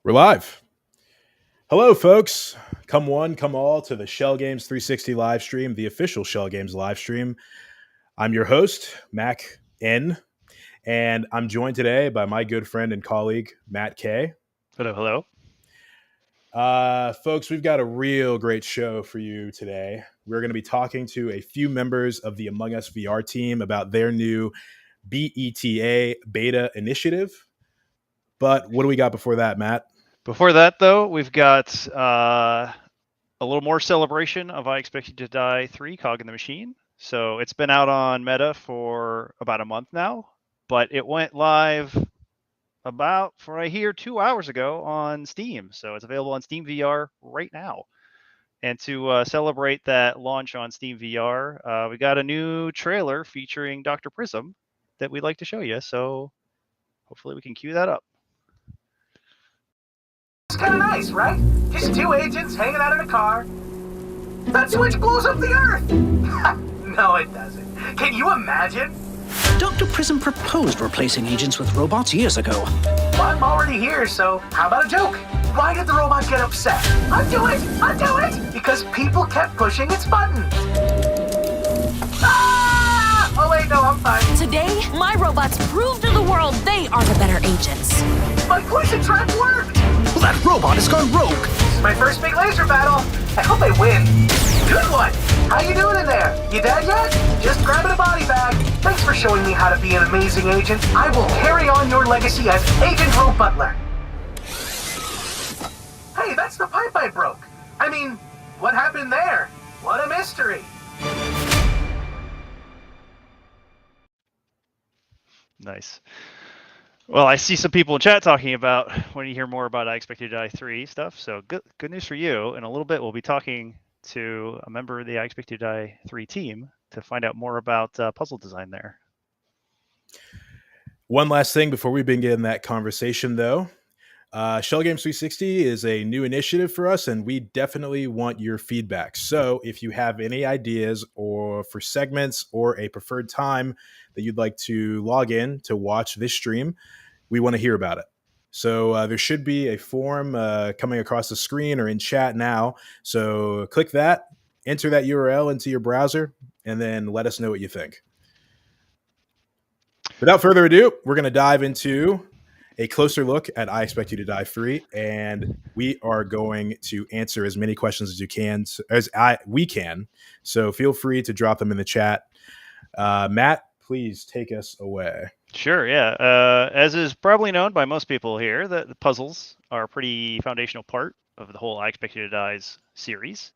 We're live. Hello, folks. Come one, come all to the Schell Games 360 live stream, the official Schell Games live stream. I'm your host, Mack N, and I'm joined today by my good friend and colleague, Matt K. Hello, hello. Folks, we've got a real great show for you today. We're going to be talking to a few members of the Among Us VR team about their new B.E.T.A beta initiative. But what do we got before that, Matt? Before that, though, we've got a little more celebration of I Expect You to Die 3, Cog in the Machine. So it's been out on Meta for about a month now, but it went live about, for I hear, 2 hours ago on Steam. So it's available on Steam VR right now. And to celebrate that launch on Steam VR, we got a new trailer featuring Dr. Prism that we'd like to show you. So hopefully we can cue that up. It's kind of nice, right? Just two agents hanging out in a car. That switch blows up the Earth! No, it doesn't. Can you imagine? Dr. Prism proposed replacing agents with robots years ago. Well, I'm already here, so how about a joke? Why did the robot get upset? Undo it! Undo it! Because people kept pushing its button. Ah! Oh, wait, no, I'm fine. Today, my robots prove to the world they are the better agents. My poison trap worked! That robot has gone rogue. This is my first big laser battle. I hope I win. Good one! How you doing in there? You dead yet? Just grabbing a body bag. Thanks for showing me how to be an amazing agent. I will carry on your legacy as Agent Ro Butler. Hey, that's the pipe I broke. I mean, what happened there? What a mystery. Nice. Well, I see some people in chat talking about when you hear more about I Expect You to Die 3 stuff. So good news for you. In a little bit, we'll be talking to a member of the I Expect You to Die 3 team to find out more about puzzle design there. One last thing before we begin that conversation, though. Schell Games 360 is a new initiative for us, and we definitely want your feedback. So if you have any ideas or for segments or a preferred time that you'd like to log in to watch this stream, we want to hear about it. So there should be a form coming across the screen or in chat now. So click that, enter that URL into your browser, and then let us know what you think. Without further ado, we're going to dive into a closer look at I Expect You to Die 3, and we are going to answer as many questions as we can. So feel free to drop them in the chat. Matt, please take us away. Sure, yeah. As is probably known by most people here, the puzzles are a pretty foundational part of the whole I Expect You to Die's series.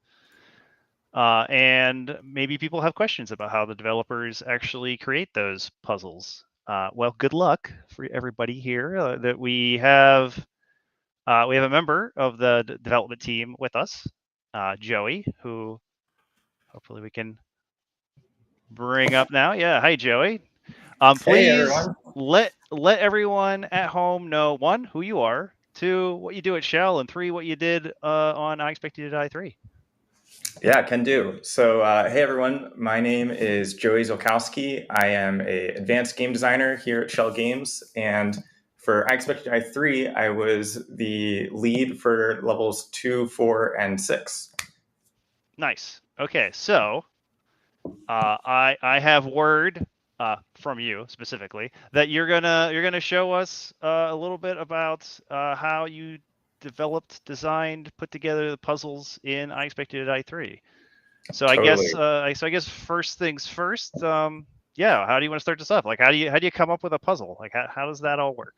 And maybe people have questions about how the developers actually create those puzzles. Well, good luck for everybody here. That we have a member of the development team with us, Joey, who hopefully we can bring up now. Yeah, hi Joey. Please let everyone at home know, 1, who you are, 2, what you do at Schell, and 3, what you did on I Expect You to Die 3. Yeah, can do. So, hey everyone, my name is Joey Zolkowski. I am an advanced game designer here at Schell Games, and for I Expect You to Die 3, I was the lead for levels 2, 4, and 6. Nice. Okay, so I have word from you specifically that you're gonna show us a little bit about how you developed, designed, put together the puzzles in I Expect You to Die 3. So Totally. I guess first things first. Yeah, how do you want to start this up? Like, how do you come up with a puzzle? Like, how does that all work?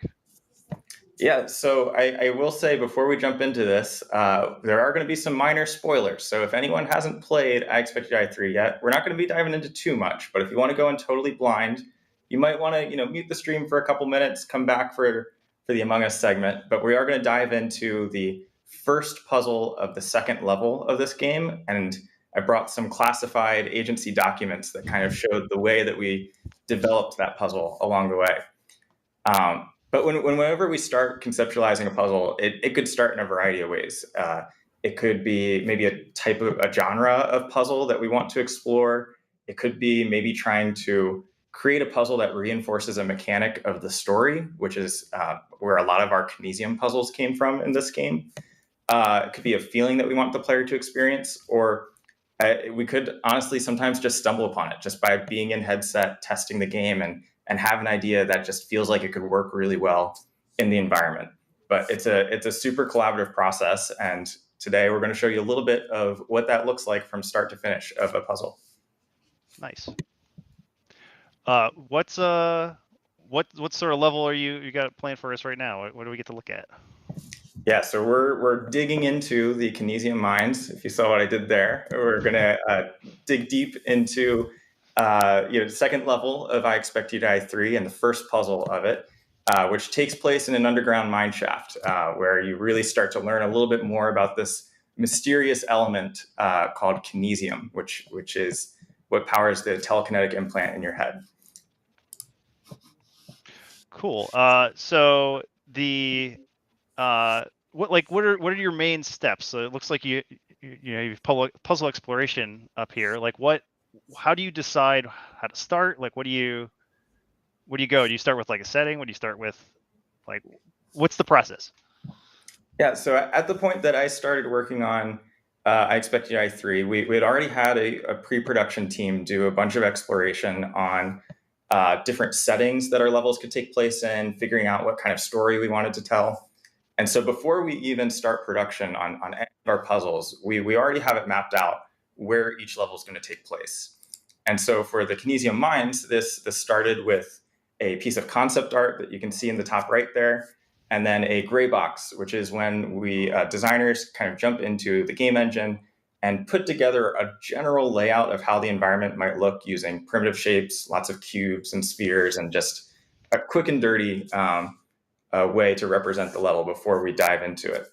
Yeah, so I will say before we jump into this, there are going to be some minor spoilers. So if anyone hasn't played I Expect You to Die 3 yet, we're not going to be diving into too much. But if you want to go in totally blind, you might want to mute the stream for a couple minutes, come back for the Among Us segment. But we are going to dive into the first puzzle of the second level of this game. And I brought some classified agency documents that kind of showed the way that we developed that puzzle along the way. But whenever we start conceptualizing a puzzle, it could start in a variety of ways. It could be maybe a genre of puzzle that we want to explore. It could be maybe trying to create a puzzle that reinforces a mechanic of the story, which is where a lot of our kinesium puzzles came from in this game. It could be a feeling that we want the player to experience, or we could honestly sometimes just stumble upon it just by being in headset, testing the game, and have an idea that just feels like it could work really well in the environment. But it's a super collaborative process, and today we're going to show you a little bit of what that looks like from start to finish of a puzzle. Nice. What sort of level are you got planned for us right now? What do we get to look at? Yeah, so we're digging into the kinesium mines. If you saw what I did there, we're going to dig deep into the second level of I Expect You to Die 3 and the first puzzle of it, which takes place in an underground mine shaft, where you really start to learn a little bit more about this mysterious element called kinesium, which is what powers the telekinetic implant in your head. Cool. So the what are your main steps? So it looks like you have puzzle exploration up here. Like how do you decide how to start? Like where do you go? Do you start with like a setting? What do you start with? Like what's the process? Yeah, so at the point that I started working on I Expect You to Die 3, we had already had a pre-production team do a bunch of exploration on different settings that our levels could take place in, figuring out what kind of story we wanted to tell. And so before we even start production on any of our puzzles, we already have it mapped out where each level is going to take place. And so for the kinesium mines, this started with a piece of concept art that you can see in the top right there, and then a gray box, which is when we designers kind of jump into the game engine and put together a general layout of how the environment might look using primitive shapes, lots of cubes and spheres, and just a quick and dirty way to represent the level before we dive into it.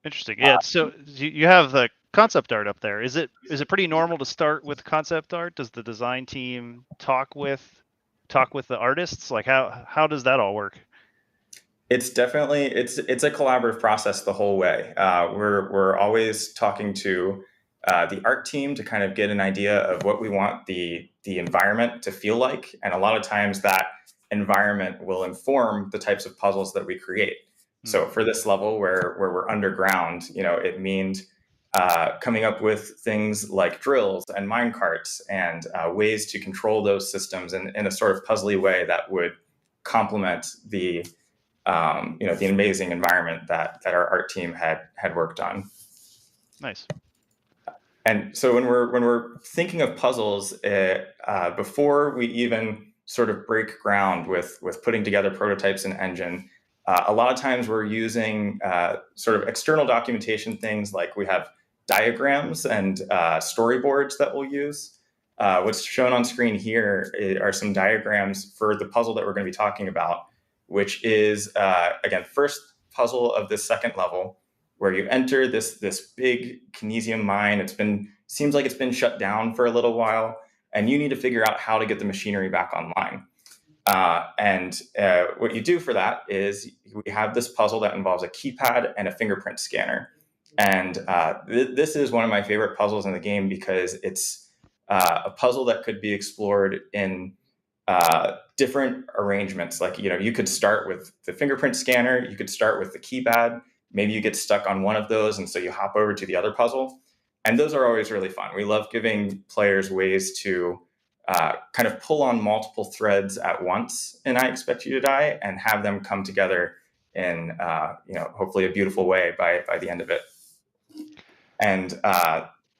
Interesting. Yeah. So you have the concept art up there. Is it pretty normal to start with concept art? Does the design team talk with the artists? Like how does that all work? It's definitely it's a collaborative process the whole way. We're always talking to the art team to kind of get an idea of what we want the environment to feel like, and a lot of times that environment will inform the types of puzzles that we create. So for this level where we're underground, it means coming up with things like drills and mine carts and ways to control those systems in a sort of puzzly way that would complement the amazing environment that our art team had worked on. Nice. And so when we're thinking of puzzles, before we even sort of break ground with putting together prototypes in engine, a lot of times we're using sort of external documentation things like we have diagrams and storyboards that we'll use. What's shown on screen here are some diagrams for the puzzle that we're going to be talking about, which is, again, first puzzle of this second level, where you enter this big kinesium mine. Seems like it's been shut down for a little while, and you need to figure out how to get the machinery back online. And what you do for that is we have this puzzle that involves a keypad and a fingerprint scanner. And this is one of my favorite puzzles in the game because it's a puzzle that could be explored in different arrangements. Like, you could start with the fingerprint scanner, you could start with the keypad, maybe you get stuck on one of those, and so you hop over to the other puzzle. And those are always really fun. We love giving players ways to kind of pull on multiple threads at once in I Expect You to Die and have them come together in, hopefully a beautiful way by the end of it. And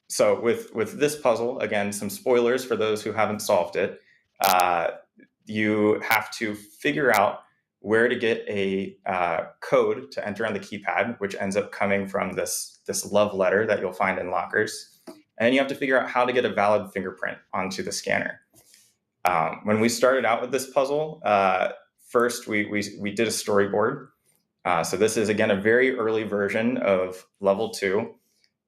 so with this puzzle, again, some spoilers for those who haven't solved it. You have to figure out where to get a code to enter on the keypad, which ends up coming from this love letter that you'll find in lockers. And then you have to figure out how to get a valid fingerprint onto the scanner. When we started out with this puzzle, first we did a storyboard. So this is, again, a very early version of level 2,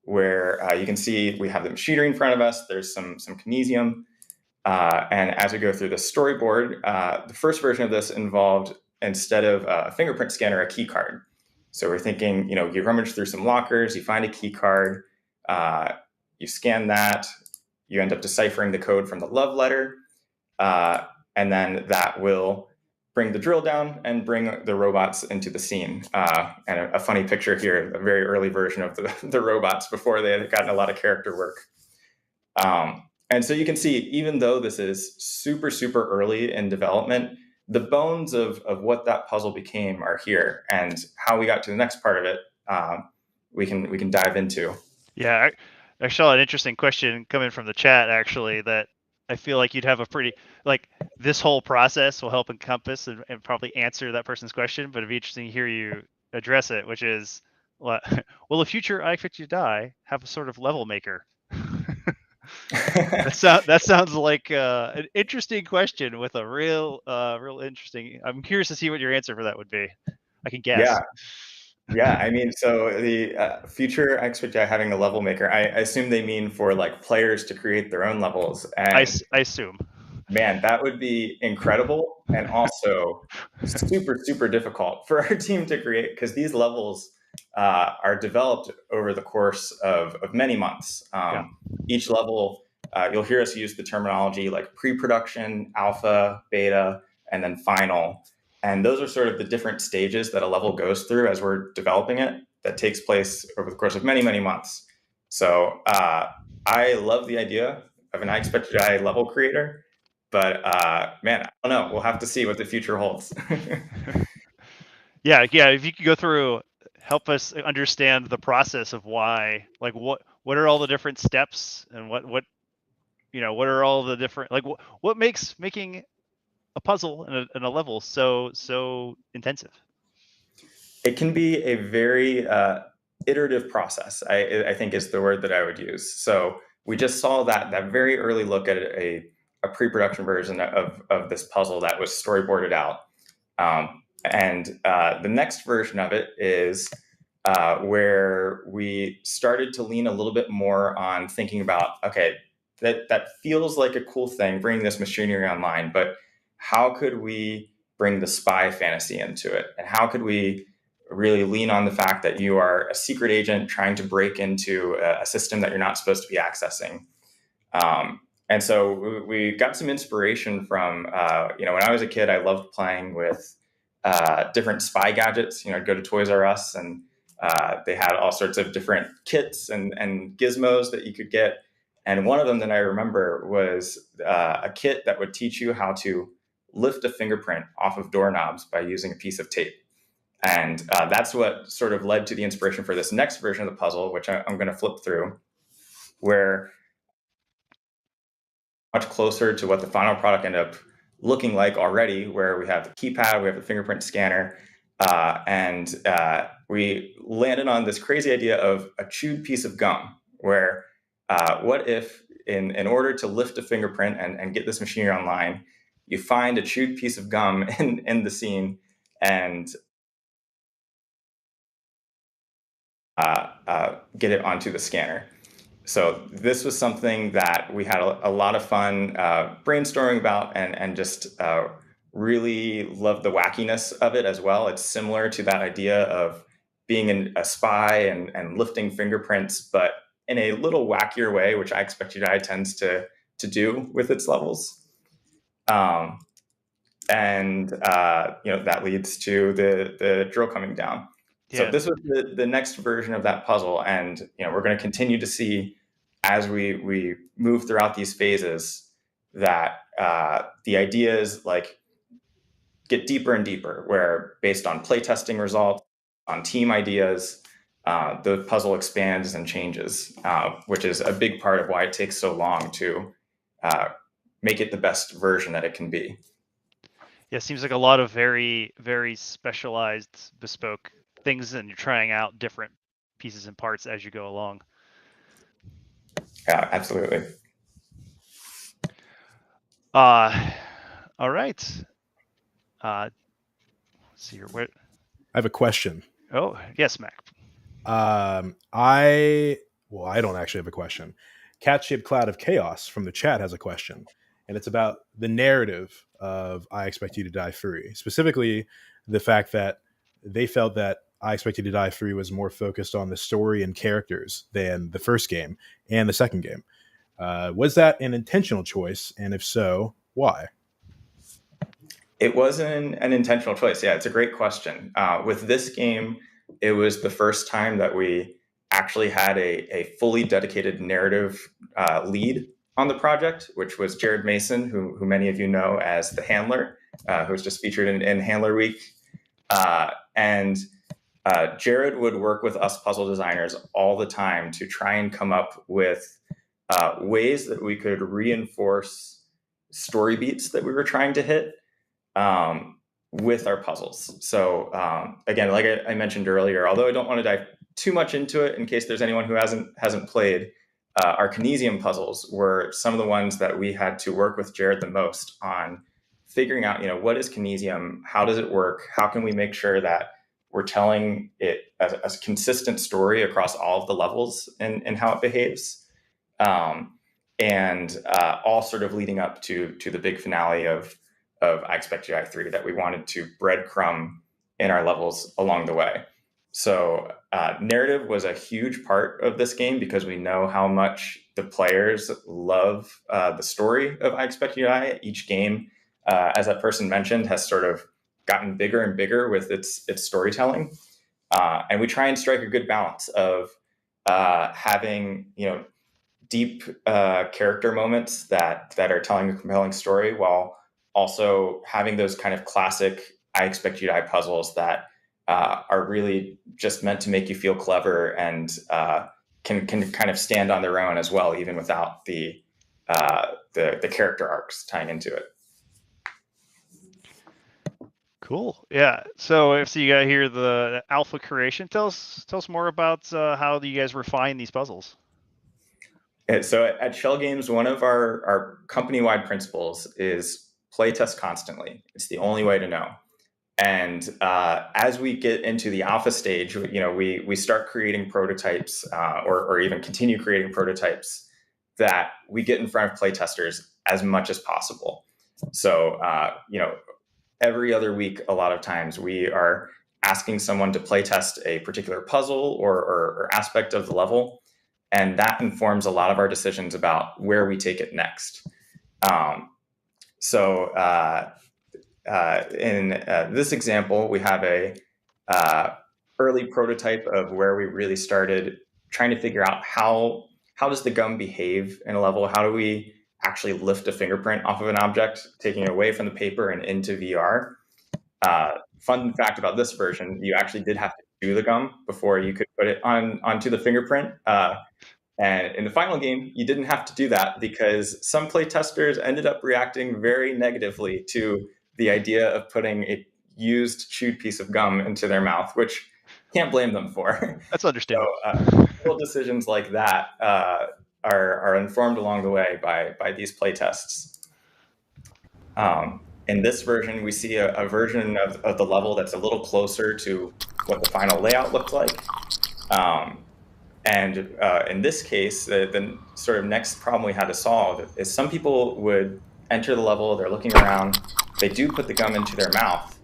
where you can see we have the machinery in front of us. There's some kinesium. And as we go through the storyboard, the first version of this involved, instead of a fingerprint scanner, a key card. So we're thinking, you rummage through some lockers, you find a key card, you scan that, you end up deciphering the code from the love letter. and then that will bring the drill down and bring the robots into the scene. And a funny picture here, a very early version of the robots before they had gotten a lot of character work. And so you can see, even though this is super, super early in development, the bones of what that puzzle became are here, and how we got to the next part of it, we can dive into. Yeah, I saw an interesting question coming from the chat, actually, that I feel like you'd have a pretty, like, this whole process will help encompass and probably answer that person's question, but it'd be interesting to hear you address it, which is, will a future I Expect You to Die have a sort of level maker? That sounds like an interesting question with a real interesting. I'm curious to see what your answer for that would be. I can guess. Yeah. I mean, so the future I Expect You to Die having a level maker, I assume they mean for like players to create their own levels. And I assume. Man, that would be incredible, and also super, super difficult for our team to create, because these levels are developed over the course of many months. Each level, you'll hear us use the terminology like pre-production, alpha, beta, and then final. And those are sort of the different stages that a level goes through as we're developing it, that takes place over the course of many, many months. So I love the idea of an I Expect You to Die level creator. But man, I don't know. We'll have to see what the future holds. Yeah. If you could go through, help us understand the process of why, like, what are all the different steps, and what are all the different, like, what makes making a puzzle and a level so intensive? It can be a very iterative process, I think is the word that I would use. So we just saw that very early look at a pre-production version of this puzzle that was storyboarded out. And the next version of it is where we started to lean a little bit more on thinking about, okay, that feels like a cool thing, bringing this machinery online, but how could we bring the spy fantasy into it? And how could we really lean on the fact that you are a secret agent trying to break into a system that you're not supposed to be accessing? And so we got some inspiration from, when I was a kid, I loved playing with different spy gadgets. I'd go to Toys R Us, and they had all sorts of different kits and gizmos that you could get. And one of them that I remember was a kit that would teach you how to lift a fingerprint off of doorknobs by using a piece of tape. And that's what sort of led to the inspiration for this next version of the puzzle, which I'm going to flip through, where much closer to what the final product ended up looking like already, where we have the keypad, we have the fingerprint scanner, and we landed on this crazy idea of a chewed piece of gum, where what if in order to lift a fingerprint and get this machinery online, you find a chewed piece of gum in the scene and get it onto the scanner. So this was something that we had a lot of fun brainstorming about, and just really loved the wackiness of it as well. It's similar to that idea of being a spy and lifting fingerprints, but in a little wackier way, which I Expect You to Die tends to do with its levels. And that leads to the drill coming down. So this was the next version of that puzzle, and we're going to continue to see as we move throughout these phases that the ideas like get deeper and deeper, where based on playtesting results, on team ideas, the puzzle expands and changes, which is a big part of why it takes so long to make it the best version that it can be. Yeah, it seems like a lot of very, very specialized, bespoke things, and you're trying out different pieces and parts as you go along. Yeah, absolutely. All right. Let's see here. What? I have a question. Oh, yes, Mac. I don't actually have a question. Cat-shaped cloud of chaos from the chat has a question, and it's about the narrative of I Expect You to Die 3, specifically the fact that they felt that I Expect You to Die 3 was more focused on the story and characters than the first game and the second game. Was that an intentional choice? And if so, Why? It wasn't an intentional choice. Yeah, it's a great question. With this game, it was the first time that we actually had a fully dedicated narrative lead on the project, which was Jared Mason, who many of you know as the Handler, who was just featured in Handler Week. And Jared would work with us puzzle designers all the time to try and come up with ways that we could reinforce story beats that we were trying to hit with our puzzles. So again, like I mentioned earlier, although I don't want to dive too much into it in case there's anyone who hasn't played, our Kinesium puzzles were some of the ones that we had to work with Jared the most on figuring out, what is Kinesium? How does it work? How can we make sure that we're telling it as a consistent story across all of the levels and how it behaves? And all sort of leading up to the big finale of I Expect You to Die 3 that we wanted to breadcrumb in our levels along the way. So narrative was a huge part of this game because we know how much the players love the story of I Expect You to Die. Each game, as that person mentioned, has sort of gotten bigger and bigger with its storytelling. And we try and strike a good balance of having, deep character moments that are telling a compelling story while also having those kind of classic I Expect You to Die puzzles that are really just meant to make you feel clever and can kind of stand on their own as well, even without the character arcs tying into it. Cool. Yeah. So if you got here the alpha creation, tell us more about how you guys refine these puzzles. So at Schell Games, one of our company-wide principles is play test constantly. It's the only way to know. And as we get into the alpha stage, we start creating prototypes or even continue creating prototypes that we get in front of playtesters as much as possible. So, every other week, a lot of times we are asking someone to playtest a particular puzzle or aspect of the level. And that informs a lot of our decisions about where we take it next. In this example, we have a early prototype of where we really started trying to figure out how does the gum behave in a level? How do we actually lift a fingerprint off of an object, taking it away from the paper and into VR? Fun fact about this version, you actually did have to chew the gum before you could put it onto the fingerprint. And in the final game, you didn't have to do that because some playtesters ended up reacting very negatively to the idea of putting a used chewed piece of gum into their mouth, which can't blame them for. That's understandable. So little decisions like that are informed along the way by these playtests. In this version, we see a version of the level that's a little closer to what the final layout looked like. And in this case, the sort of next problem we had to solve is some people would enter the level, they're looking around, they do put the gum into their mouth,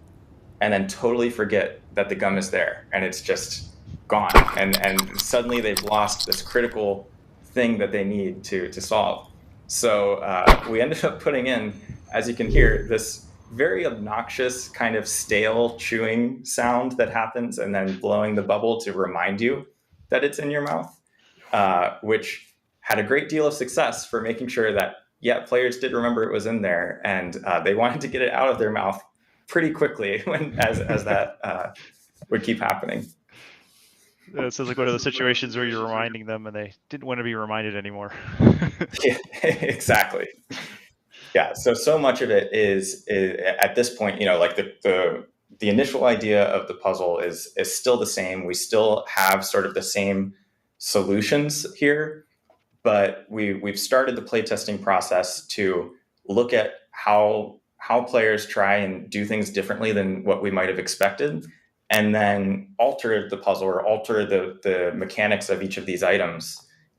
and then totally forget that the gum is there, and it's just gone. And suddenly they've lost this critical thing that they need to solve. So we ended up putting in, as you can hear, this very obnoxious kind of stale chewing sound that happens, and then blowing the bubble to remind you that it's in your mouth, which had a great deal of success for making sure that, players did remember it was in there, and they wanted to get it out of their mouth pretty quickly as that would keep happening. It sounds like one of those situations where you're reminding them and they didn't want to be reminded anymore. Yeah, exactly. Yeah, so much of it is at this point, like the initial idea of the puzzle is still the same. We still have sort of the same solutions here, but we've started the playtesting process to look at how players try and do things differently than what we might have expected, and then alter the puzzle or alter the mechanics of each of these items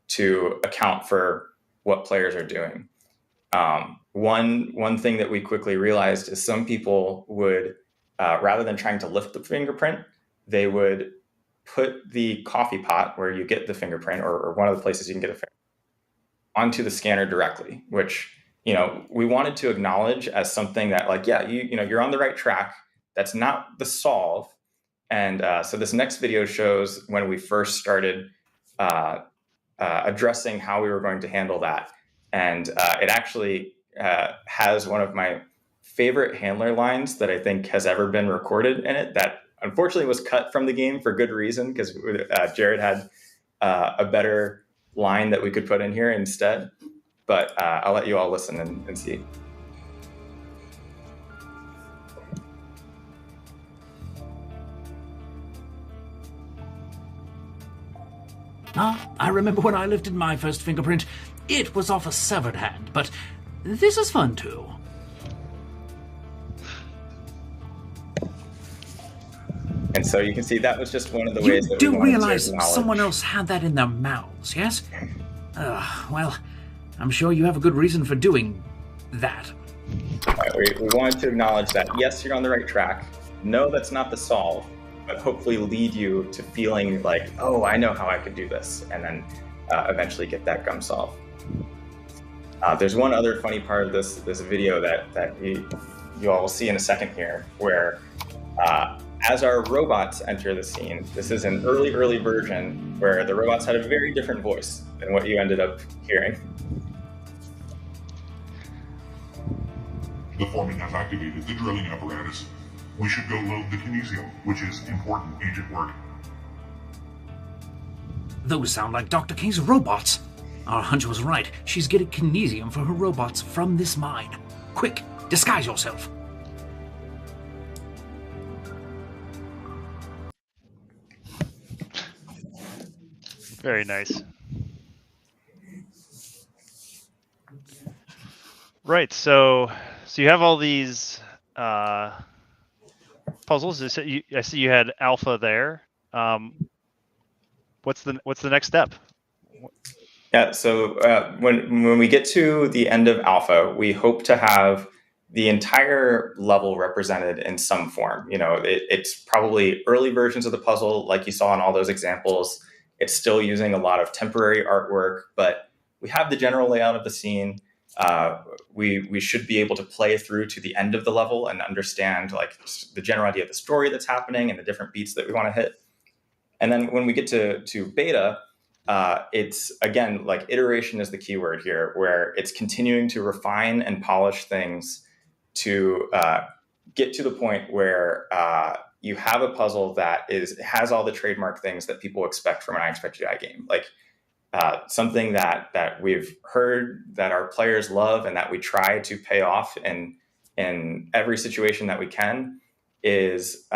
to account for what players are doing. One thing that we quickly realized is some people would, rather than trying to lift the fingerprint, they would put the coffee pot where you get the fingerprint, or one of the places you can get a fingerprint, onto the scanner directly, which we wanted to acknowledge as something that, like, yeah, you're on the right track. That's not the solve. And so this next video shows when we first started addressing how we were going to handle that. And it actually has one of my favorite handler lines that I think has ever been recorded in it, that unfortunately was cut from the game for good reason, because Jared had a better line that we could put in here instead. But I'll let you all listen and see. I remember when I lifted my first fingerprint. It was off a severed hand, but this is fun too. And so you can see that was just one of the ways You that we do wanted realize to acknowledge. someone else had that in their mouths, yes? Well, I'm sure you have a good reason for doing that. We wanted to acknowledge that, yes, you're on the right track. No, that's not the solve, but hopefully lead you to feeling like, oh, I know how I could do this, and then eventually get that gum solve. There's one other funny part of this video that you all will see in a second here, where as our robots enter the scene, this is an early version where the robots had a very different voice than what you ended up hearing. The foreman has activated the drilling apparatus. We should go load the kinesium, which is important agent work. Those sound like Dr. K's robots. Our hunch was right. She's getting kinesium for her robots from this mine. Quick, disguise yourself. Very nice. Right, so you have all these puzzles. I see you had alpha there. What's the next step? Yeah, so when we get to the end of alpha, we hope to have the entire level represented in some form. It's probably early versions of the puzzle, like you saw in all those examples. It's still using a lot of temporary artwork, but we have the general layout of the scene. We should be able to play through to the end of the level and understand like the general idea of the story that's happening and the different beats that we want to hit. And then when we get to beta, it's, again, like iteration is the key word here, where it's continuing to refine and polish things to get to the point where you have a puzzle that has all the trademark things that people expect from an I Expect You to Die game. Like something that we've heard that our players love and that we try to pay off in every situation that we can is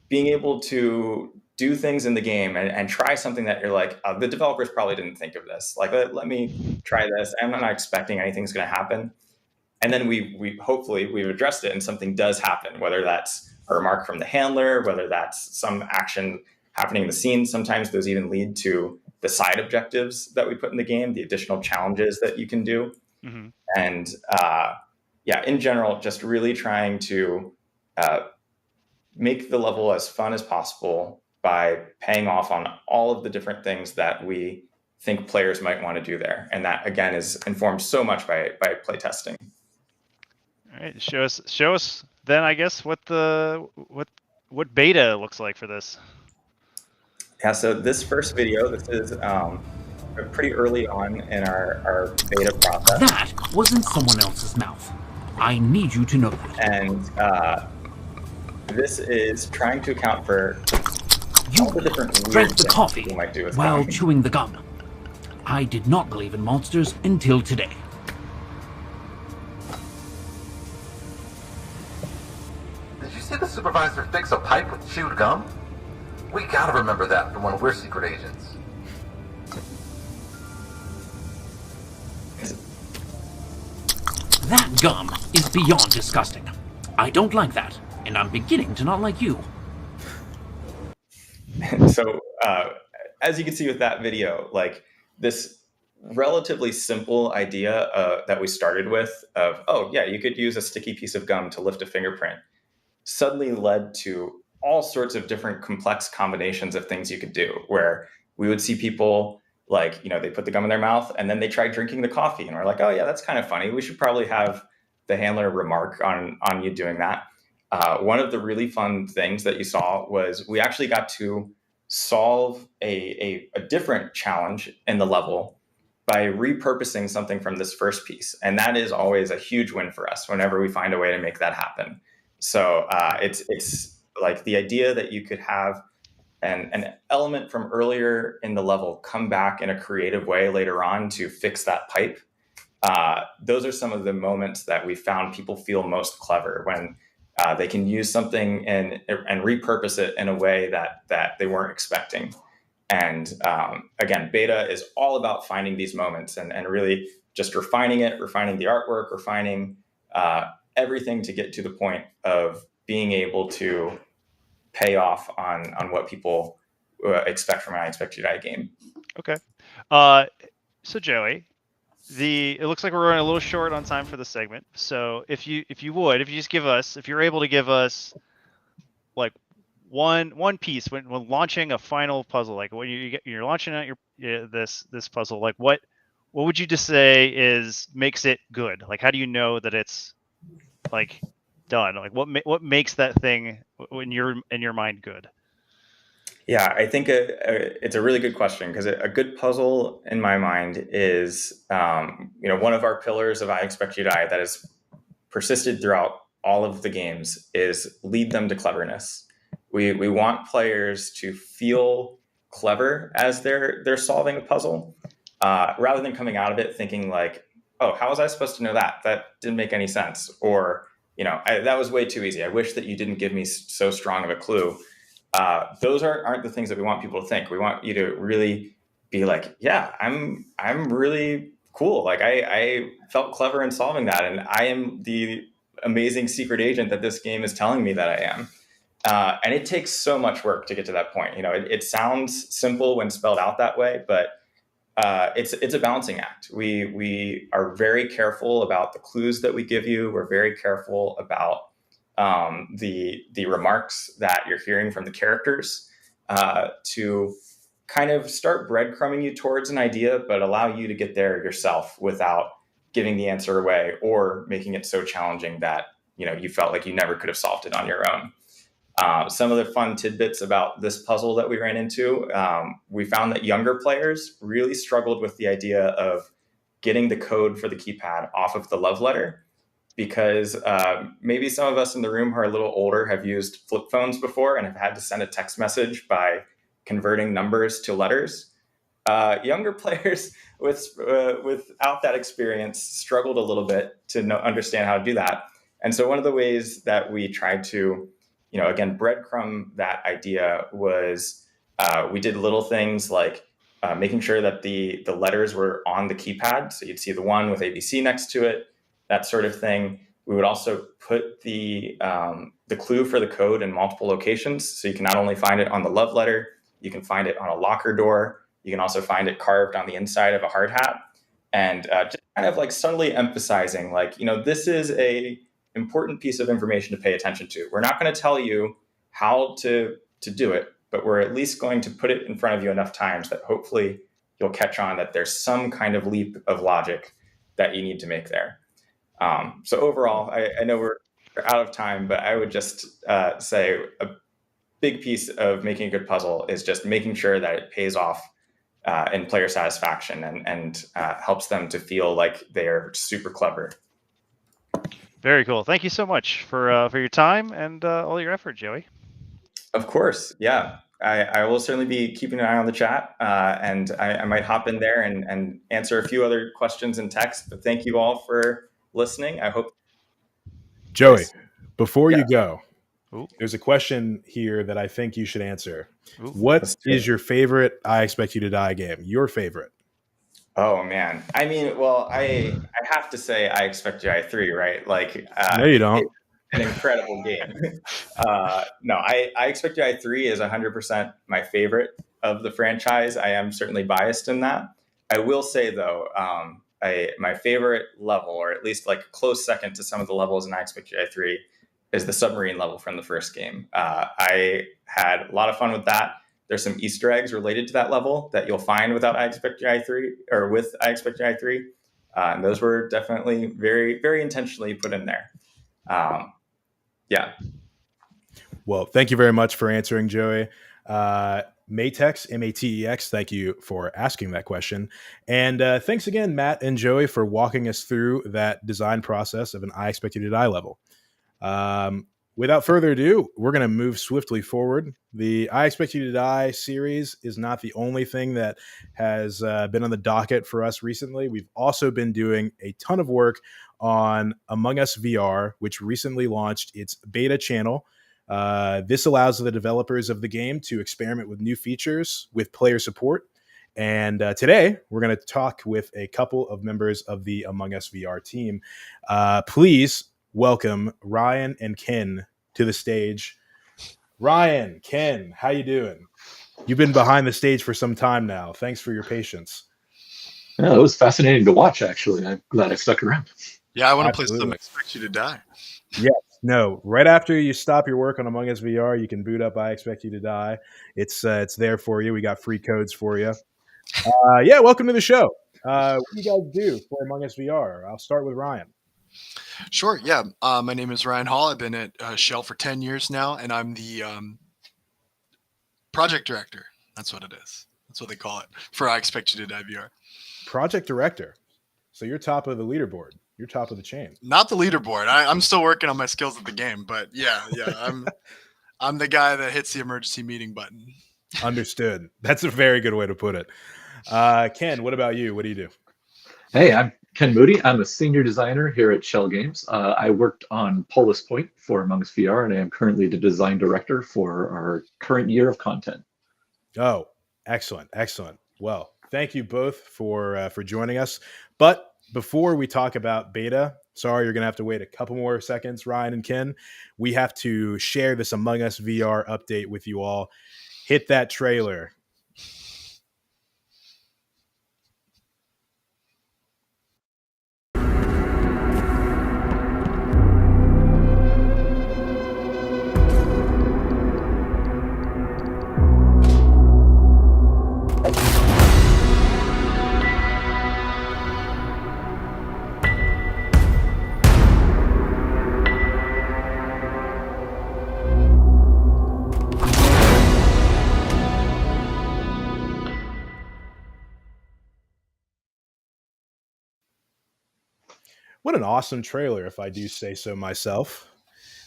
being able to do things in the game and try something that you're like, the developers probably didn't think of this. Like, let me try this. I'm not expecting anything's going to happen. And then we hopefully we've addressed it and something does happen, whether that's a remark from the handler, whether that's some action happening in the scene. Sometimes those even lead to the side objectives that we put in the game, the additional challenges that you can do. Mm-hmm. And in general, just really trying to make the level as fun as possible by paying off on all of the different things that we think players might want to do there. And that, again, is informed so much by play testing. All right, show us then, I guess, what beta looks like for this. Yeah, so this first video, this is pretty early on in our beta process. That was in someone else's mouth. I need you to know that. And this is trying to account for all the different weird drank the things coffee people might do with while gum. chewing the gum. I did not believe in monsters until today. Did you see the supervisor fix a pipe with chewed gum? We gotta remember that from when we're secret agents. That gum is beyond disgusting. I don't like that, and I'm beginning to not like you. So as you can see with that video, like this relatively simple idea that we started with of, oh yeah, you could use a sticky piece of gum to lift a fingerprint, suddenly led to all sorts of different complex combinations of things you could do, where we would see people like, they put the gum in their mouth and then they try drinking the coffee, and we're like, oh yeah, that's kind of funny. We should probably have the handler remark on you doing that. One of the really fun things that you saw was we actually got to solve a different challenge in the level by repurposing something from this first piece. And that is always a huge win for us whenever we find a way to make that happen. So it's like the idea that you could have an element from earlier in the level come back in a creative way later on to fix that pipe. Those are some of the moments that we found people feel most clever, when they can use something and repurpose it in a way that they weren't expecting. And again, beta is all about finding these moments and really just refining the artwork, refining everything to get to the point of being able to pay off on what people expect from an I Expect You to Die game. Okay. So Joey, it looks like we're running a little short on time for the segment. So if you're able to give us like one piece when launching a final puzzle, like when you're launching out this puzzle, like what would you just say makes it good? Like, how do you know that it's like done? Like what makes that thing in your mind good? Yeah, I think it's a really good question, because a good puzzle in my mind is, one of our pillars of I Expect You to Die that has persisted throughout all of the games is lead them to cleverness. We want players to feel clever as they're solving a puzzle, rather than coming out of it thinking like, oh, how was I supposed to know that? That didn't make any sense. Or, that was way too easy. I wish that you didn't give me so strong of a clue. Those aren't the things that we want people to think. We want you to really be like, yeah, I'm really cool. Like I felt clever in solving that, and I am the amazing secret agent that this game is telling me that I am. And it takes so much work to get to that point. It sounds simple when spelled out that way, but it's a balancing act. We are very careful about the clues that we give you. We're very careful about the remarks that you're hearing from the characters, to kind of start breadcrumbing you towards an idea, but allow you to get there yourself without giving the answer away or making it so challenging that you felt like you never could have solved it on your own. Some of the fun tidbits about this puzzle that we ran into, we found that younger players really struggled with the idea of getting the code for the keypad off of the love letter, because maybe some of us in the room who are a little older have used flip phones before and have had to send a text message by converting numbers to letters. Younger players without that experience struggled a little bit to understand how to do that. And so one of the ways that we tried to, again, breadcrumb that idea was we did little things like making sure that the letters were on the keypad. So you'd see the one with ABC next to it, that sort of thing. We would also put the clue for the code in multiple locations. So you can not only find it on the love letter, you can find it on a locker door. You can also find it carved on the inside of a hard hat. And just kind of like subtly emphasizing, like, this is a important piece of information to pay attention to. We're not going to tell you how to do it, but we're at least going to put it in front of you enough times that hopefully you'll catch on that there's some kind of leap of logic that you need to make there. So overall, I know we're out of time, but I would just say a big piece of making a good puzzle is just making sure that it pays off in player satisfaction and helps them to feel like they're super clever. Very cool. Thank you so much for your time and all your effort, Joey. Of course. Yeah. I will certainly be keeping an eye on the chat, and I might hop in there and answer a few other questions in text. But thank you all for listening. I hope. Joey, before Yeah. you go, Ooh. there's a question here that I think you should answer. Ooh. What is your favorite I Expect You to Die game? Your favorite? Oh man, I mean, well, I have to say I Expect You to Die 3, right? Like, No, you don't. An incredible game. No, I Expect You to Die 3 is 100% my favorite of the franchise. I am certainly biased in that. I will say though, my favorite level, or at least like a close second to some of the levels in I Expect You to Die 3, is the submarine level from the first game. I had a lot of fun with that. there's some Easter eggs related to that level that you'll find without I Expect You I3 or with I Expect You I3. And those were definitely very, very intentionally put in there. Yeah. Well, thank you very much for answering, Joey. Matex, Matex, thank you for asking that question. And thanks again, Matt and Joey, for walking us through that design process of an I Expect You to Die level. Without further ado, we're going to move swiftly forward. The I Expect You to Die series is not the only thing that has been on the docket for us recently. We've also been doing a ton of work on Among Us VR, which recently launched its beta channel. This allows the developers of the game to experiment with new features with player support. And today, we're going to talk with a couple of members of the Among Us VR team. Please welcome Ryan and Ken to the stage. Ryan, Ken, how you doing? You've been behind the stage for some time now. Thanks for your patience. Yeah, it was fascinating to watch, actually. I'm glad I stuck around. Yeah, I want to play some Expect You to Die. Yes, no. Right after you stop your work on Among Us VR, you can boot up I Expect You to Die. It's there for you. We got free codes for you. Yeah, welcome to the show. What do you guys do for Among Us VR? I'll start with Ryan. Sure, yeah. My name is Ryan Hall. I've been at Schell for 10 years now, and I'm the project director. That's what it is. That's what they call it for I Expect You to Die VR. Project director. So you're top of the leaderboard. You're top of the chain. Not the leaderboard. I'm still working on my skills at the game, but yeah. I'm the guy that hits the emergency meeting button. Understood. That's a very good way to put it. Ken, what about you? What do you do? Hey, I'm Ken Moody. I'm a senior designer here at Schell Games. I worked on Polis Point for Among Us VR, and I am currently the design director for our current year of content. Oh, excellent. Well, thank you both for joining us. But before we talk about beta, sorry, you're going to have to wait a couple more seconds, Ryan and Ken. We have to share this Among Us VR update with you all. Hit that trailer. What an awesome trailer, if I do say so myself.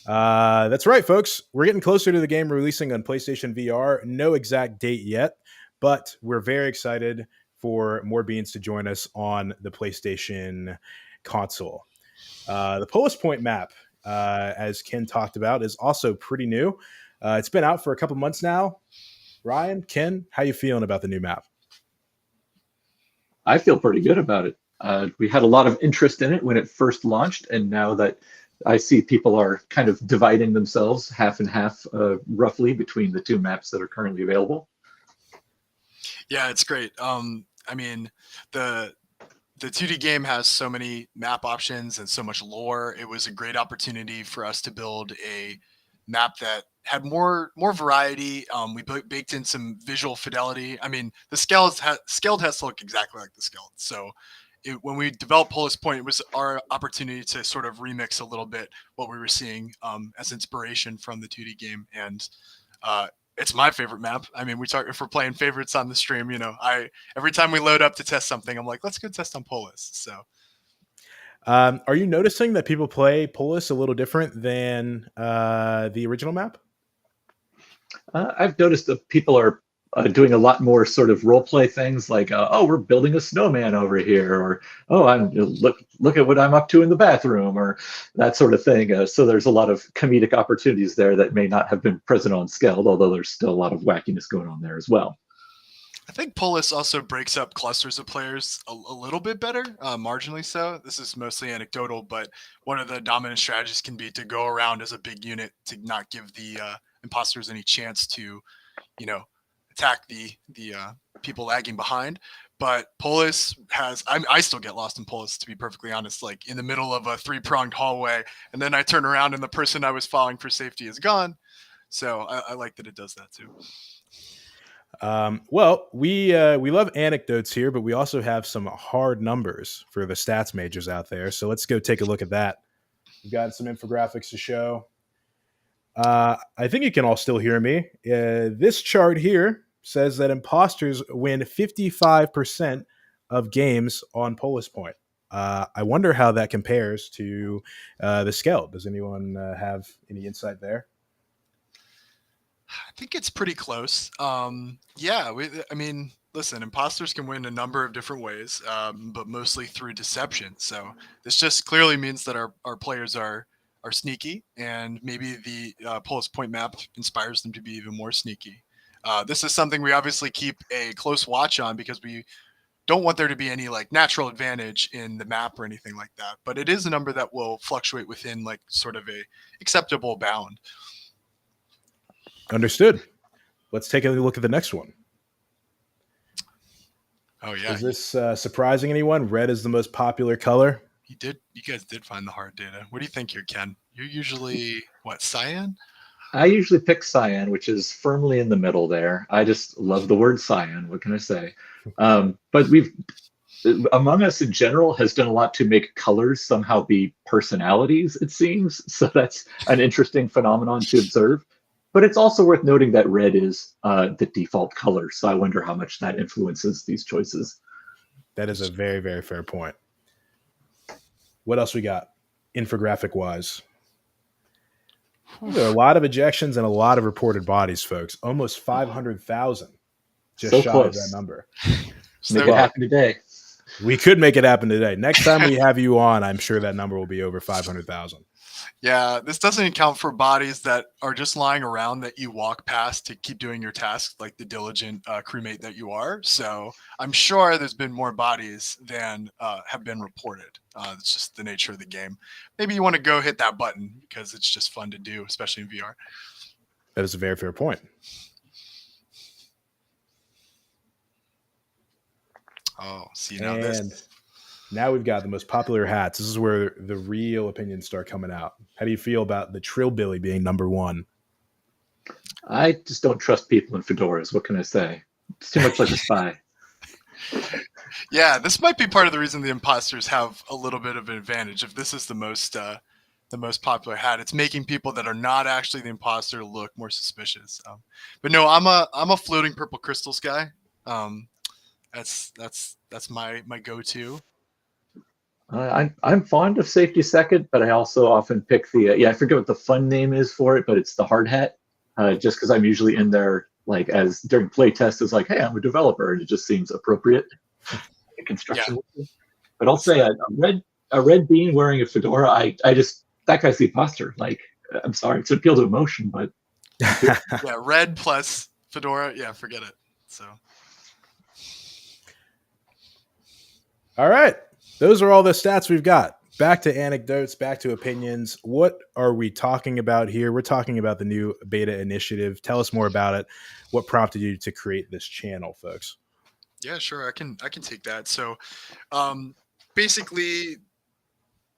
That's right, folks. We're getting closer to the game releasing on PlayStation VR. No exact date yet, but we're very excited for more beans to join us on the PlayStation console. The Polis Point map, as Ken talked about, is also pretty new. It's been out for a couple months now. Ryan, Ken, how you feeling about the new map? I feel pretty good about it. We had a lot of interest in it when it first launched, and now that I see people are kind of dividing themselves half and half, roughly, between the two maps that are currently available. Yeah, it's great. I mean, the 2D game has so many map options and so much lore. It was a great opportunity for us to build a map that had more variety. We baked in some visual fidelity. I mean, the skeld has to look exactly like the skeld. So when we developed Polis Point, it was our opportunity to sort of remix a little bit what we were seeing as inspiration from the 2D game. And it's my favorite map. I mean, if we're playing favorites on the stream, every time we load up to test something, I'm like, let's go test on Polis. So, are you noticing that people play Polis a little different than the original map? I've noticed that people are doing a lot more sort of role play things, like, oh, we're building a snowman over here, or oh, look at what I'm up to in the bathroom, or that sort of thing. So there's a lot of comedic opportunities there that may not have been present on Skeld, although there's still a lot of wackiness going on there as well. I think Polis also breaks up clusters of players a little bit better, marginally so. This is mostly anecdotal, but one of the dominant strategies can be to go around as a big unit to not give the imposters any chance to, attack the people lagging behind. But Polis I still get lost in Polis, to be perfectly honest, like in the middle of a 3-pronged hallway, and then I turn around and the person I was following for safety is gone. So I like that it does that too. Well, we love anecdotes here, but we also have some hard numbers for the stats majors out there. So let's go take a look at that. We've got some infographics to show. I think you can all still hear me. This chart here says that imposters win 55% of games on Polis Point. I wonder how that compares to the Schell. Does anyone have any insight there? I think it's pretty close. Yeah, I mean, listen, imposters can win a number of different ways, but mostly through deception. So this just clearly means that our players are sneaky, and maybe the Polis Point map inspires them to be even more sneaky. This is something we obviously keep a close watch on because we don't want there to be any like natural advantage in the map or anything like that. But it is a number that will fluctuate within like sort of a acceptable bound. Understood. Let's take a look at the next one. Oh yeah. Is this surprising anyone? Red is the most popular color. You guys did find the hard data. What do you think here, Ken? You're usually what, cyan? I usually pick cyan, which is firmly in the middle there. I just love the word cyan. What can I say? But Among Us in general has done a lot to make colors somehow be personalities, it seems. So that's an interesting phenomenon to observe. But it's also worth noting that red is the default color. So I wonder how much that influences these choices. That is a very, very fair point. What else we got infographic wise? There are a lot of ejections and a lot of reported bodies, folks. Almost 500,000. Just so shy close. of that number. Make it happen today. We could make it happen today. Next time we have you on, I'm sure that number will be over 500,000. Yeah, this doesn't account for bodies that are just lying around that you walk past to keep doing your tasks, like the diligent crewmate that you are. So I'm sure there's been more bodies than have been reported. It's just the nature of the game. Maybe you want to go hit that button because it's just fun to do, especially in VR. That is a very fair point. Oh, see now Now we've got the most popular hats. This is where the real opinions start coming out. How do you feel about the Trillbilly being number one? I just don't trust people in fedoras. What can I say? It's too much like a spy. Yeah, this might be part of the reason the imposters have a little bit of an advantage. If this is the most popular hat, it's making people that are not actually the imposter look more suspicious. But no, I'm a floating purple crystals guy. That's my go-to. I'm fond of safety second, but I also often pick the I forget what the fun name is for it, but it's the hard hat. Just because I'm usually in there like as during playtest is like, hey, I'm a developer, and it just seems appropriate. Construction. Yeah. But I'll say a red bean wearing a fedora. I just that guy's the imposter. Like, I'm sorry, it's an appeal to emotion, but yeah, red plus fedora. Yeah, forget it. So. All right. Those are all the stats we've got. Back to anecdotes, back to opinions. What are we talking about here? We're talking about the new beta initiative. Tell us more about it. What prompted you to create this channel, folks? Yeah, sure. I can take that. So basically,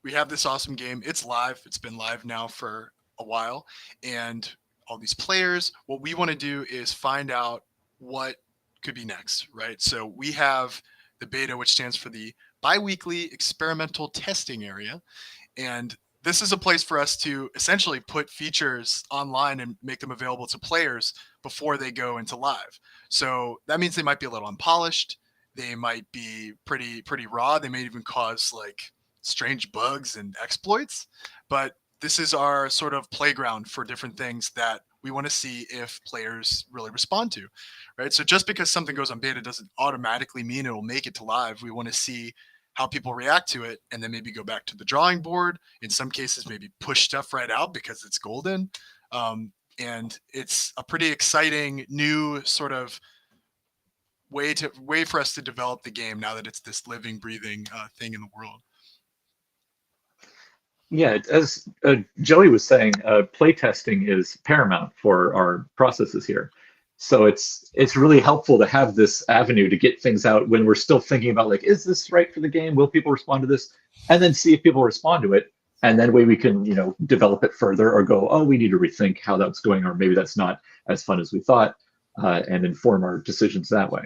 we have this awesome game. It's live. It's been live now for a while. And all these players, what we want to do is find out what could be next, right? So we have the beta, which stands for the Biweekly Experimental Testing Area. And this is a place for us to essentially put features online and make them available to players before they go into live. So that means they might be a little unpolished. They might be pretty raw. They may even cause like strange bugs and exploits. But this is our sort of playground for different things that we want to see if players really respond to, right? So just because something goes on beta doesn't automatically mean it will make it to live. We want to see how people react to it and then maybe go back to the drawing board. In some cases, maybe push stuff right out because it's golden. And it's a pretty exciting new sort of way for us to develop the game now that it's this living, breathing thing in the world. Yeah, as Joey was saying, playtesting is paramount for our processes here. So it's really helpful to have this avenue to get things out when we're still thinking about like, is this right for the game? Will people respond to this? And then see if people respond to it. And then we can, develop it further or go, oh, we need to rethink how that's going, or maybe that's not as fun as we thought. and inform our decisions that way.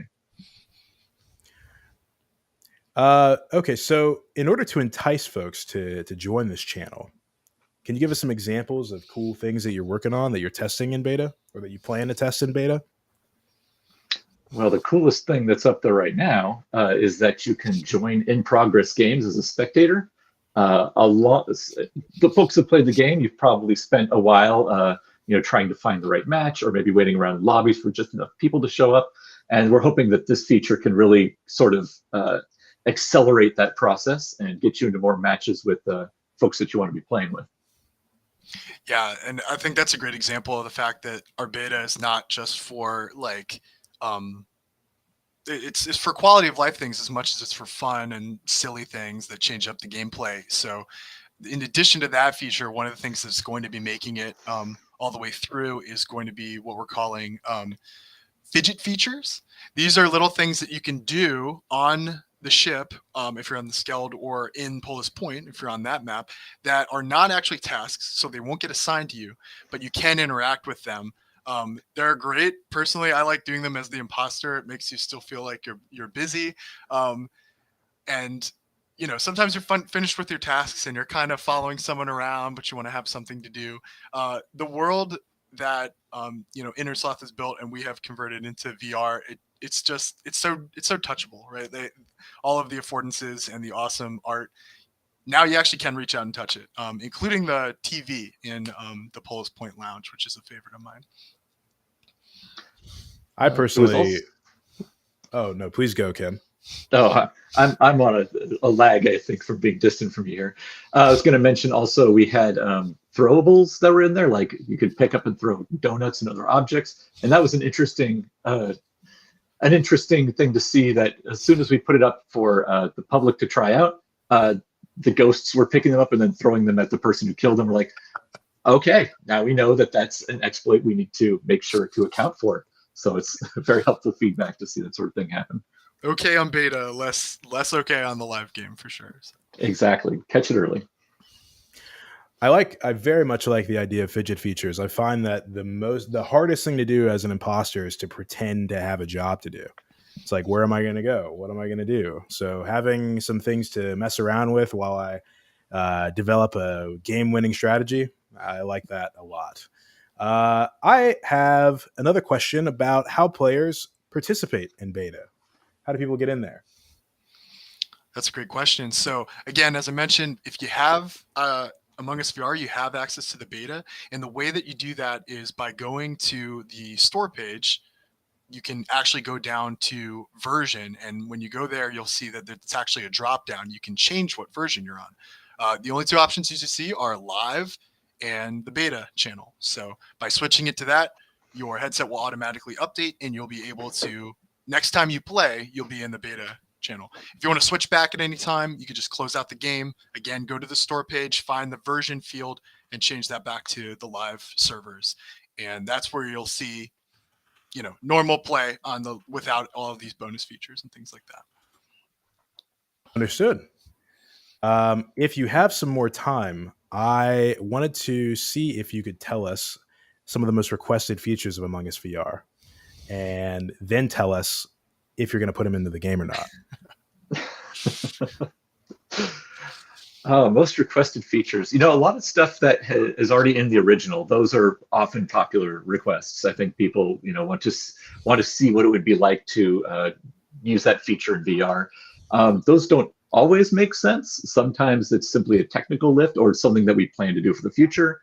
Okay, so in order to entice folks to join this channel, can you give us some examples of cool things that you're working on, that you're testing in beta, or that you plan to test in beta? Well, the coolest thing that's up there right now is that you can join in progress games as a spectator. The folks that played the game, you've probably spent a while, trying to find the right match, or maybe waiting around lobbies for just enough people to show up. And we're hoping that this feature can really sort of accelerate that process and get you into more matches with folks that you want to be playing with. Yeah, and I think that's a great example of the fact that our beta is not just for like it's for quality of life things as much as it's for fun and silly things that change up the gameplay. So in addition to that feature, one of the things that's going to be making it all the way through is going to be what we're calling fidget features. These are little things that you can do on the ship, if you're on the Skeld, or in Polis Point, if you're on that map, that are not actually tasks, so they won't get assigned to you, but you can interact with them. They're great. Personally, I like doing them as the imposter. It makes you still feel like you're busy. And sometimes you're finished with your tasks and you're kind of following someone around, but you want to have something to do. The world that Innersloth has built and we have converted into VR, it's so touchable, right? All of the affordances and the awesome art. Now you actually can reach out and touch it, including the TV in the Polis Point Lounge, which is a favorite of mine. I personally. Oh no! Please go, Ken. Oh, I'm on a lag, I think, from being distant from you here. I was going to mention also we had throwables that were in there, like you could pick up and throw donuts and other objects, and that was an interesting thing to see. That as soon as we put it up for the public to try out, the ghosts were picking them up and then throwing them at the person who killed them. We're like, okay, now we know that that's an exploit we need to make sure to account for. So it's very helpful feedback to see that sort of thing happen. Okay on beta, less okay on the live game for sure. So. Exactly. Catch it early. I very much like the idea of fidget features. I find that the hardest thing to do as an imposter is to pretend to have a job to do. It's like, where am I going to go? What am I going to do? So having some things to mess around with while I develop a game-winning strategy, I like that a lot. I have another question about how players participate in beta. How do people get in there? That's a great question. So again, as I mentioned, if you have Among Us VR, you have access to the beta. And the way that you do that is by going to the store page. You can actually go down to version. And when you go there, you'll see that it's actually a drop down. You can change what version you're on. The only two options you see are live and the beta channel. So by switching it to that, your headset will automatically update and you'll be able to, next time you play, you'll be in the beta channel. If you want to switch back at any time, you can just close out the game. Again, go to the store page, find the version field and change that back to the live servers. And that's where you'll see, normal play without all of these bonus features and things like that. Understood. If you have some more time, I wanted to see if you could tell us some of the most requested features of Among Us VR, and then tell us if you're going to put them into the game or not. Most requested features. A lot of stuff that is already in the original. Those are often popular requests. I think people, want to see what it would be like to use that feature in VR. Those don't always make sense. Sometimes it's simply a technical lift or something that we plan to do for the future.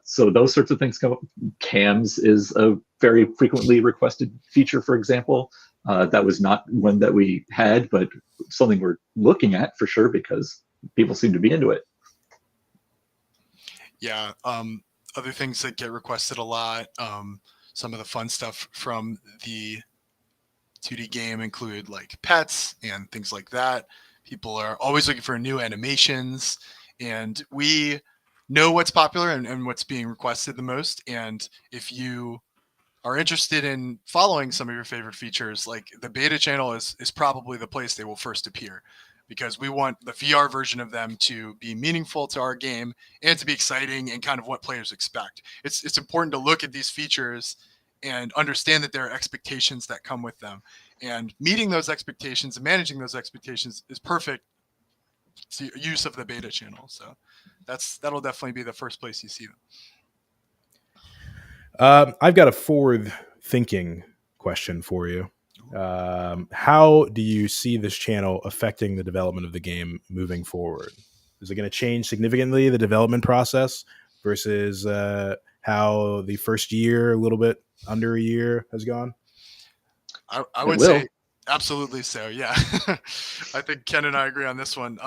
So those sorts of things come up. Cams is a very frequently requested feature, for example. That was not one that we had, but something we're looking at for sure because people seem to be into it. Yeah. Other things that get requested a lot, some of the fun stuff from the 2D game include like pets and things like that. People are always looking for new animations, and we know what's popular and what's being requested the most. And if you are interested in following some of your favorite features, like the beta channel is probably the place they will first appear, because we want the VR version of them to be meaningful to our game and to be exciting and kind of what players expect. It's important to look at these features and understand that there are expectations that come with them. And meeting those expectations and managing those expectations is perfect use of the beta channel. So that'll definitely be the first place you see them. I've got a forward-thinking question for you. How do you see this channel affecting the development of the game moving forward? Is it going to change significantly the development process versus how the first year, a little bit under a year, has gone? I would say absolutely so. Yeah, I think Ken and I agree on this one.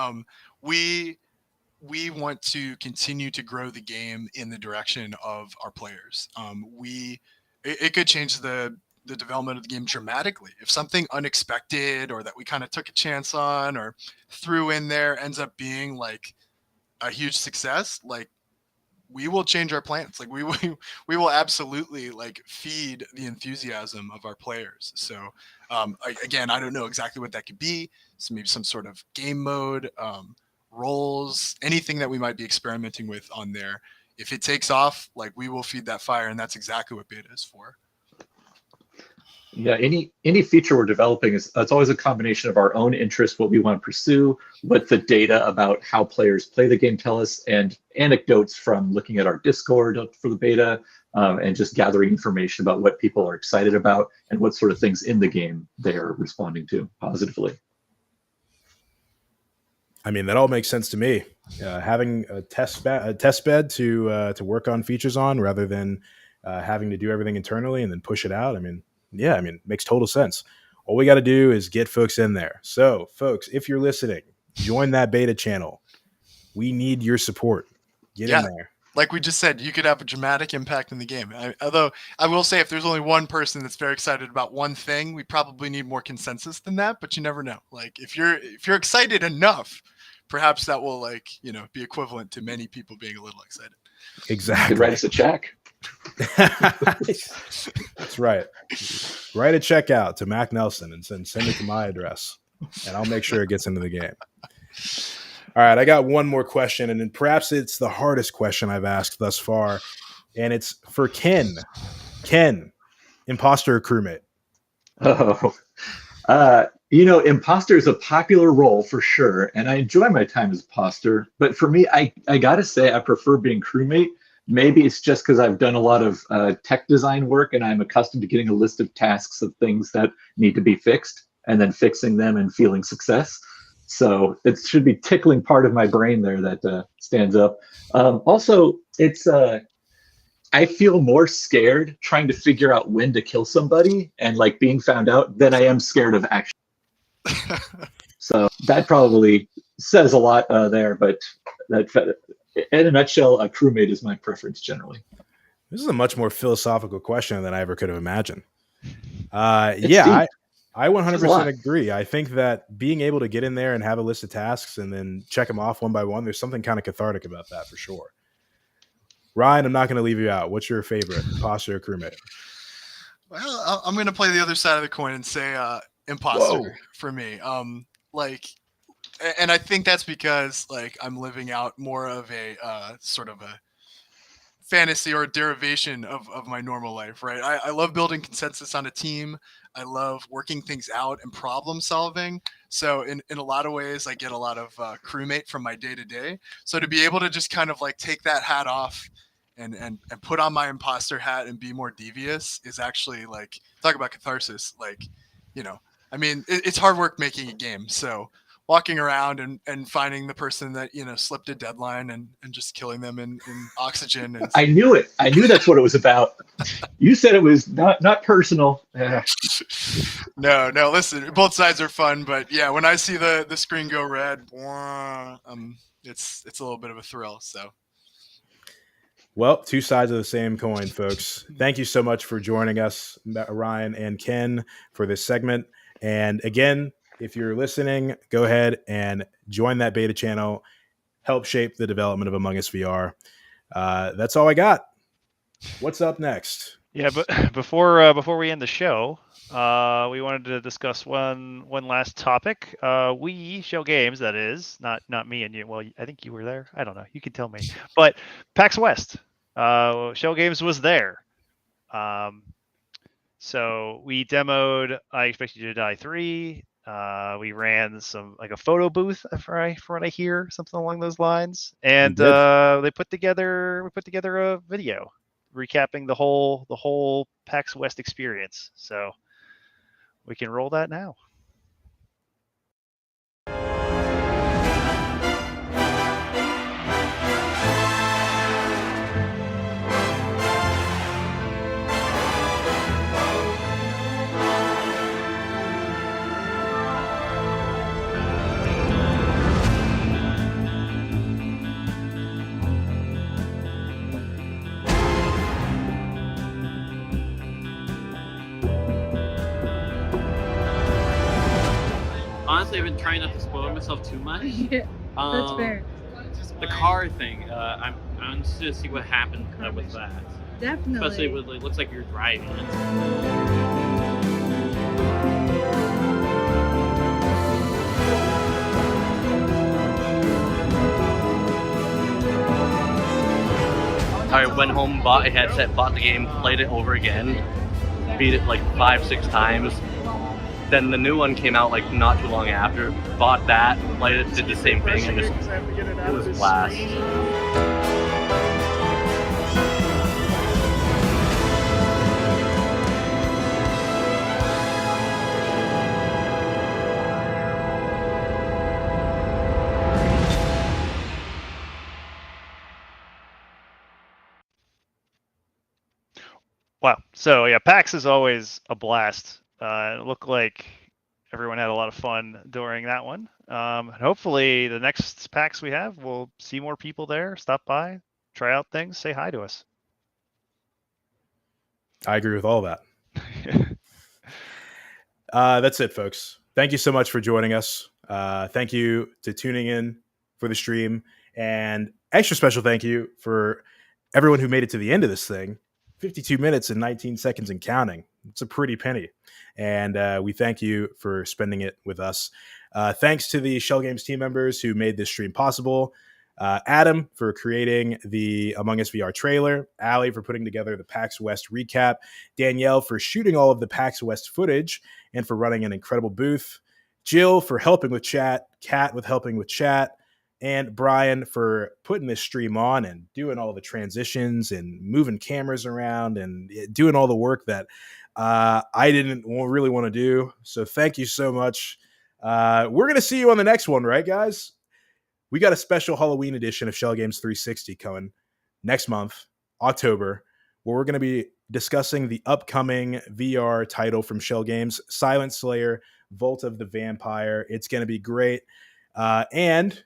We want to continue to grow the game in the direction of our players. It could change the development of the game dramatically if something unexpected or that we kind of took a chance on or threw in there ends up being like a huge success. Like, we will change our plans. Like, we will absolutely like feed the enthusiasm of our players. So again, I don't know exactly what that could be. So maybe some sort of game mode, roles, anything that we might be experimenting with on there. If it takes off, like, we will feed that fire, and that's exactly what beta is for. Yeah, any feature we're developing it's always a combination of our own interest, what we want to pursue, what the data about how players play the game tell us, and anecdotes from looking at our Discord for the beta, and just gathering information about what people are excited about and what sort of things in the game they are responding to positively. I mean, that all makes sense to me. Having a test bed to work on features on, rather than having to do everything internally and then push it out. I mean, yeah, it makes total sense. All we got to do is get folks in there. So, folks, if you're listening, join that beta channel. We need your support. Get in there. Like we just said, you could have a dramatic impact in the game. Although I will say, if there's only one person that's very excited about one thing, we probably need more consensus than that. But you never know. Like, if you're excited enough, perhaps that will, like, be equivalent to many people being a little excited. Exactly. You could write us a check. That's right. Write a check out to Mack Nelson and send it to my address, and I'll make sure it gets into the game. All right, I got one more question, and then perhaps it's the hardest question I've asked thus far, and it's for Ken. Ken, Imposter or Crewmate? Oh, Imposter is a popular role for sure, and I enjoy my time as Imposter. But for me, I gotta say I prefer being Crewmate. Maybe it's just because I've done a lot of tech design work, and I'm accustomed to getting a list of tasks of things that need to be fixed, and then fixing them and feeling success. So it should be tickling part of my brain there that stands up. Also, it's I feel more scared trying to figure out when to kill somebody and like being found out than I am scared of action. So that probably says a lot there, but that in a nutshell, a Crewmate is my preference generally. This is a much more philosophical question than I ever could have imagined. Yeah, I 100% agree. I think that being able to get in there and have a list of tasks and then check them off one by one, there's something kind of cathartic about that for sure. Ryan, I'm not going to leave you out. What's your favorite, Imposter or Crewmate? Well, I'm going to play the other side of the coin and say Imposter for me. And I think that's because like I'm living out more of a sort of a fantasy or a derivation of my normal life, right? I love building consensus on a team. I love working things out and problem solving. So in a lot of ways, I get a lot of Crewmate from my day to day. So to be able to just kind of like take that hat off and put on my Imposter hat and be more devious is actually like, talk about catharsis. Like, it's hard work making a game. So walking around and finding the person that, slipped a deadline and just killing them in oxygen. And I knew it. I knew that's what it was about. You said it was not personal. No, listen, both sides are fun, but yeah, when I see the screen go red, it's a little bit of a thrill. So. Well, two sides of the same coin, folks. Thank you so much for joining us, Ryan and Ken, for this segment. And again, if you're listening, go ahead and join that beta channel. Help shape the development of Among Us VR. That's all I got. What's up next? Yeah, but before we end the show, we wanted to discuss one last topic. Schell Games, that is, not me and you. Well, I think you were there. I don't know. You can tell me. But PAX West, Schell Games was there. So we demoed I Expect You to Die 3. We ran some like a photo booth for what I hear, something along those lines. And we put together a video recapping the whole PAX West experience. So we can roll that now. Honestly, I've been trying not to spoil myself too much. Yeah, that's fair. The car thing, I'm interested to see what happened with that. Definitely. Especially with it looks like you're driving it. I went home, bought a headset, bought the game, played it over again, beat it like 5-6 times. Then the new one came out like not too long after. Bought that, played it, did the same thing, and just it was a blast. Wow. So yeah, PAX is always a blast. It looked like everyone had a lot of fun during that one. Hopefully the next PAX we have, we'll see more people there, stop by, try out things, say hi to us. I agree with all that. That's it, folks. Thank you so much for joining us. Thank you to tuning in for the stream, and extra special thank you for everyone who made it to the end of this thing. 52 minutes and 19 seconds and counting. It's a pretty penny. And we thank you for spending it with us. Thanks to the Schell Games team members who made this stream possible. Adam for creating the Among Us VR trailer. Allie for putting together the PAX West recap. Danielle for shooting all of the PAX West footage and for running an incredible booth. Jill for helping with chat. Kat with helping with chat. And Brian for putting this stream on and doing all the transitions and moving cameras around and doing all the work that I didn't really want to do. So thank you so much. We're going to see you on the next one, right, guys? We got a special Halloween edition of Schell Games 360 coming next month, October, where we're going to be discussing the upcoming VR title from Schell Games, Silent Slayer, Vault of the Vampire. It's going to be great. And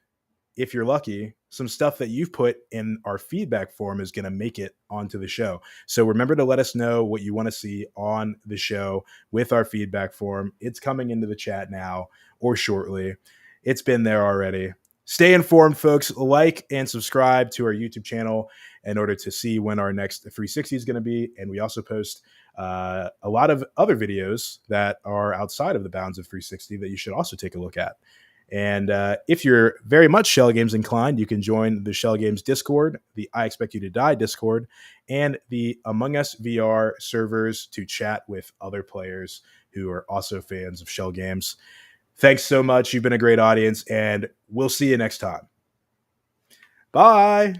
if you're lucky, some stuff that you've put in our feedback form is going to make it onto the show. So remember to let us know what you want to see on the show with our feedback form. It's coming into the chat now or shortly. It's been there already. Stay informed, folks. Like and subscribe to our YouTube channel in order to see when our next 360 is going to be. And we also post a lot of other videos that are outside of the bounds of 360 that you should also take a look at. And if you're very much Schell Games inclined, you can join the Schell Games Discord, the I Expect You to Die Discord, and the Among Us VR servers to chat with other players who are also fans of Schell Games. Thanks so much. You've been a great audience, and we'll see you next time. Bye.